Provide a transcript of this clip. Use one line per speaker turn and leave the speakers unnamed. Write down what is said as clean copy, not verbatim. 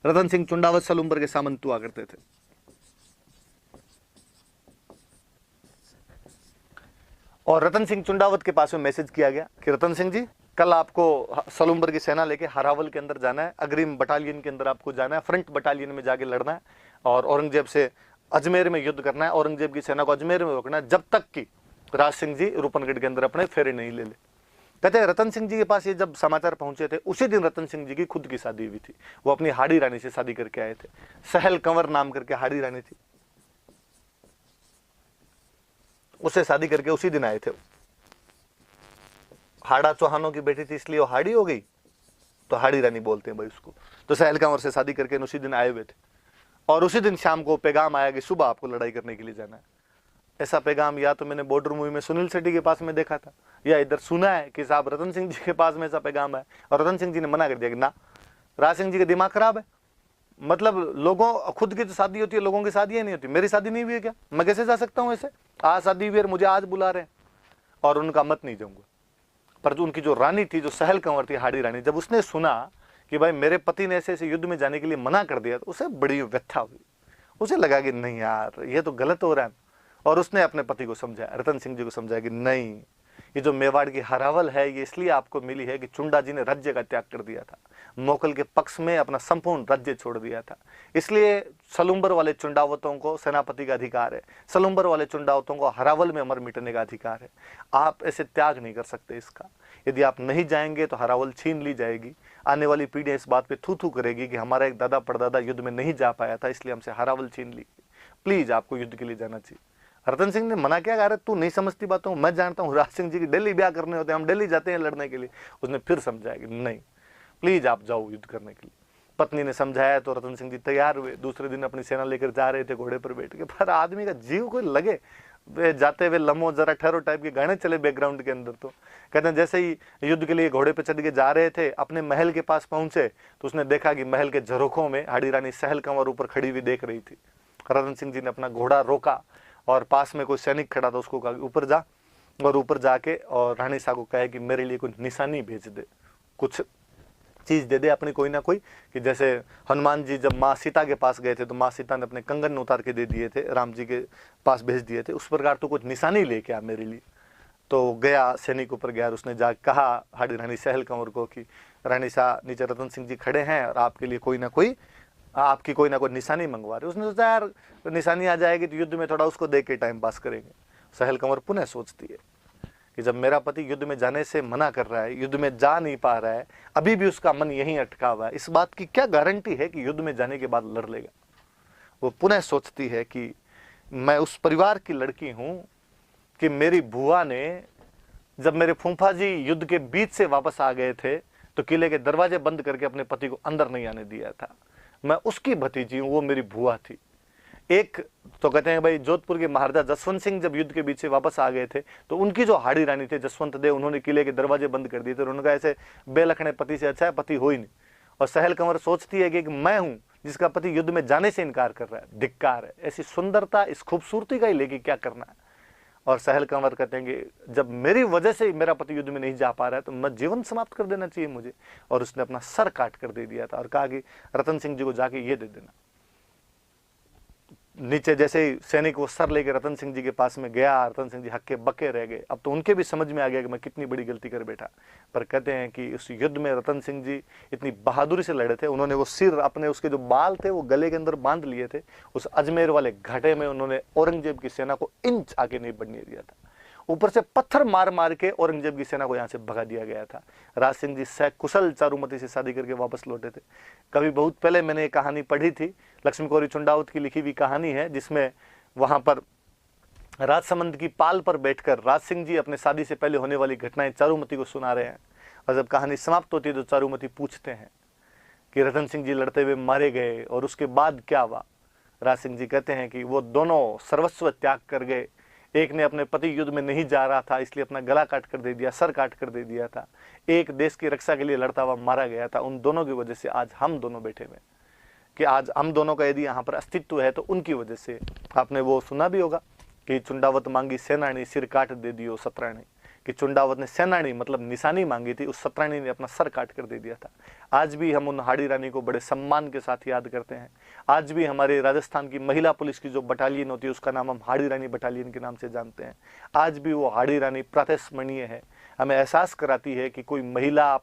रतन सिंह चुंडावत सलूम्बर के सामंत हुआ करते थे। और रतन सिंह चुंडावत के पास में मैसेज किया गया कि रतन सिंह जी, कल आपको सलूम्बर की सेना लेके हरावल के अंदर जाना है, अग्रिम बटालियन के अंदर आपको जाना है, फ्रंट बटालियन में जाके लड़ना है और औरंगजेब से अजमेर में युद्ध करना है, औरंगजेब की सेना को अजमेर में रोकना है जब तक कि राज सिंह जी रूपनगढ़ के अंदर अपने फेरे नहीं ले ले। कहते हैं रतन सिंह जी के पास ये जब समाचार पहुंचे थे, उसी दिन रतन सिंह जी की खुद की शादी हुई थी। वो अपनी हाड़ी रानी से शादी करके आए थे, सहल कंवर नाम करके हाड़ी रानी थी, उससे शादी करके उसी दिन आए थे। हाड़ा चौहानों की बेटी थी इसलिए वो हाड़ी हो गई, तो हाड़ी रानी बोलते हैं भाई उसको। तो सहल कंवर से शादी करके उसी दिन आए हुए थे और उसी दिन शाम को पैगाम आया कि सुबह आपको लड़ाई करने के लिए जाना है। ऐसा पैगाम या तो मैंने बॉर्डर मूवी में सुनील शेट्टी के पास में देखा था, या इधर सुना है कि साहब रतन सिंह जी के पास में ऐसा पैगाम है और रतन सिंह जी ने मना कर दिया कि ना, राज सिंह जी का दिमाग खराब है। मतलब लोगों खुद की तो शादी होती है, लोगों की शादी नहीं होती। मेरी शादी नहीं हुई है क्या, मैं कैसे जा सकता हूँ ऐसे? आज शादी हुई है, मुझे आज बुला रहे हैं और उनका मत नहीं जाऊंगा। पर जो उनकी जो रानी थी, जो सहल कंवर थी हाड़ी रानी, जब उसने सुना कि भाई मेरे पति ने ऐसे ऐसे युद्ध में जाने के लिए मना कर दिया, तो उसे बड़ी व्यथा हुई। उसे लगा कि नहीं यार, ये तो गलत हो रहा है। और उसने अपने पति को समझाया, रतन सिंह जी को समझाया कि नहीं, ये जो मेवाड़ की हरावल है ये इसलिए आपको मिली है कि चुंडा जी ने राज्य का त्याग कर दिया था, मोकल के पक्ष में अपना संपूर्ण राज्य छोड़ दिया था। इसलिए सलूम्बर वाले चुंडावतों को सेनापति का अधिकार है, सलूम्बर वाले चुंडावतों को हरावल में अमर मिटने का अधिकार है। आप ऐसे त्याग नहीं कर सकते इसका। यदि आप नहीं जाएंगे तो हरावल छीन ली जाएगी। आने वाली पीढ़ियां इस बात पे थू थू करेगी कि हमारा एक दादा परदादा युद्ध में नहीं जा पाया था, इसलिए हमसे हरावल छीन ली। प्लीज आपको युद्ध के लिए जाना चाहिए। रतन सिंह ने मना किया, अरे तू नहीं समझती बातों, मैं जानता हूँ, राज सिंह जी की दिल्ली ब्याह करने होते हैं, हम दिल्ली जाते हैं लड़ने के लिए। उसने फिर समझाया कि नहीं, प्लीज आप जाओ युद्ध करने के लिए। पत्नी ने समझाया तो रतन सिंह जी तैयार हुए। दूसरे दिन अपनी सेना लेकर जा रहे थे घोड़े पर बैठ के। पर आदमी का जीव कोई लगे, वे जाते हुए लमो जरा ठहरो टाइप के गाने चले बैकग्राउंड के अंदर। तो कहते हैं जैसे ही युद्ध के लिए घोड़े पर चढ़ के जा रहे थे, अपने महल के पास पहुंचे तो उसने देखा कि महल के झरोखों में हाड़ी रानी सहल कंवर ऊपर खड़ी हुई देख रही थी। रतन सिंह जी ने अपना घोड़ा रोका और पास में कोई सैनिक खड़ा था, उसको कहा ऊपर जा, और ऊपर जाके और रानी साहब को कहे कि मेरे लिए कोई निशानी भेज दे, कुछ चीज दे दे अपनी कोई ना कोई। कि जैसे हनुमान जी जब माँ सीता के पास गए थे तो माँ सीता ने अपने कंगन उतार के दे दिए थे, राम जी के पास भेज दिए थे, उस प्रकार तो कुछ निशानी लेके आ मेरे लिए। तो गया, सैनिक ऊपर गया, उसने जा कहा हाड़ी रानी सहल कंवर को कि रानी साहब नीचे रतन सिंह जी खड़े हैं और आपके लिए कोई ना कोई, आपकी कोई ना कोई निशानी मंगवा रहे। उसने सोचा यार निशानी आ जाएगी तो युद्ध में थोड़ा उसको देख के टाइम पास करेंगे। सहल कंवर पुनः सोचती है कि जब मेरा पति युद्ध में जाने से मना कर रहा है, युद्ध में जा नहीं पा रहा है, अभी भी उसका मन यहीं अटका हुआ है, इस बात की क्या गारंटी है कि युद्ध में जाने के बाद लड़ लेगा। वो पुनः सोचती है कि मैं उस परिवार की लड़की हूं कि मेरी बुआ ने, जब मेरे फूफा जी युद्ध के बीच से वापस आ गए थे तो किले के दरवाजे बंद करके अपने पति को अंदर नहीं आने दिया था। मैं उसकी भतीजी हूं, वो मेरी बुआ थी। एक तो कहते हैं भाई जोधपुर के महाराजा जसवंत सिंह जब युद्ध के बीच से वापस आ गए थे तो उनकी जो हाड़ी रानी थे जसवंत देव, उन्होंने किले के दरवाजे बंद कर दिए थे। उन्होंने कहा ऐसे बेलखने पति से अच्छा है पति हो ही नहीं। और सहल कंवर सोचती है कि मैं हूं जिसका पति युद्ध में जाने से इनकार कर रहा है, धिक्कार है। ऐसी सुंदरता, इस खूबसूरती का ही लेके क्या करना है। और सहल कंवर कहते हैं कि जब मेरी वजह से मेरा पति युद्ध में नहीं जा पा रहा है तो मैं जीवन समाप्त कर देना चाहिए मुझे। और उसने अपना सर काट कर दे दिया था और कहा कि रतन सिंह जी को जाके ये दे देना। नीचे जैसे ही सैनिक वो सर लेके रतन सिंह जी के पास में गया, रतन सिंह जी हक्के बक्के रह गए। अब तो उनके भी समझ में आ गया कि मैं कितनी बड़ी गलती कर बैठा। पर कहते हैं कि उस युद्ध में रतन सिंह जी इतनी बहादुरी से लड़े थे, उन्होंने वो सिर अपने, उसके जो बाल थे वो गले के अंदर बांध लिए थे। उस अजमेर वाले घाटे में उन्होंने औरंगजेब की सेना को इंच आगे नहीं बढ़ने दिया था। ऊपर से पत्थर मार मार के औरंगजेब की सेना को यहाँ से भगा दिया गया था। राज सिंह जी सकुशल चारुमती से शादी करके वापस लौटे थे। कभी बहुत पहले मैंने एक कहानी पढ़ी थी, लक्ष्मी कौरी चुंडावत की लिखी हुई कहानी है, जिसमें वहां पर राजसमंद की पाल पर बैठकर राज सिंह जी अपने शादी से पहले होने वाली घटनाएं चारुमती को सुना रहे हैं। और जब कहानी समाप्त होती है तो चारुमती पूछते हैं कि रतन सिंह जी लड़ते हुए मारे गए और उसके बाद क्या हुआ। राज सिंह जी कहते हैं कि वो दोनों सर्वस्व त्याग कर गए। एक ने अपने पति युद्ध में नहीं जा रहा था इसलिए अपना गला काट कर दे दिया, सर काट कर दे दिया था। एक देश की रक्षा के लिए लड़ता हुआ मारा गया था। उन दोनों की वजह से आज हम दोनों बैठे हुए, कि आज हम दोनों का यदि यहाँ पर अस्तित्व है तो उनकी वजह से। आपने वो सुना भी होगा कि चुंडावत मांगी सेनानी, सिर काट दे दियो सतरानी। कि चुंडावत ने सेनानी मतलब निशानी मांगी थी, उस सतरानी ने अपना सर काट कर दे दिया था। आज भी हम उन हाड़ी रानी को बड़े सम्मान के साथ याद करते हैं। आज भी हमारे राजस्थान की महिला पुलिस की जो बटालियन होती है उसका नाम हम हाड़ी रानी बटालियन के नाम से जानते हैं। आज भी वो हाड़ी रानी प्रातस्मरणीय है, हमें एहसास कराती है कि कोई महिला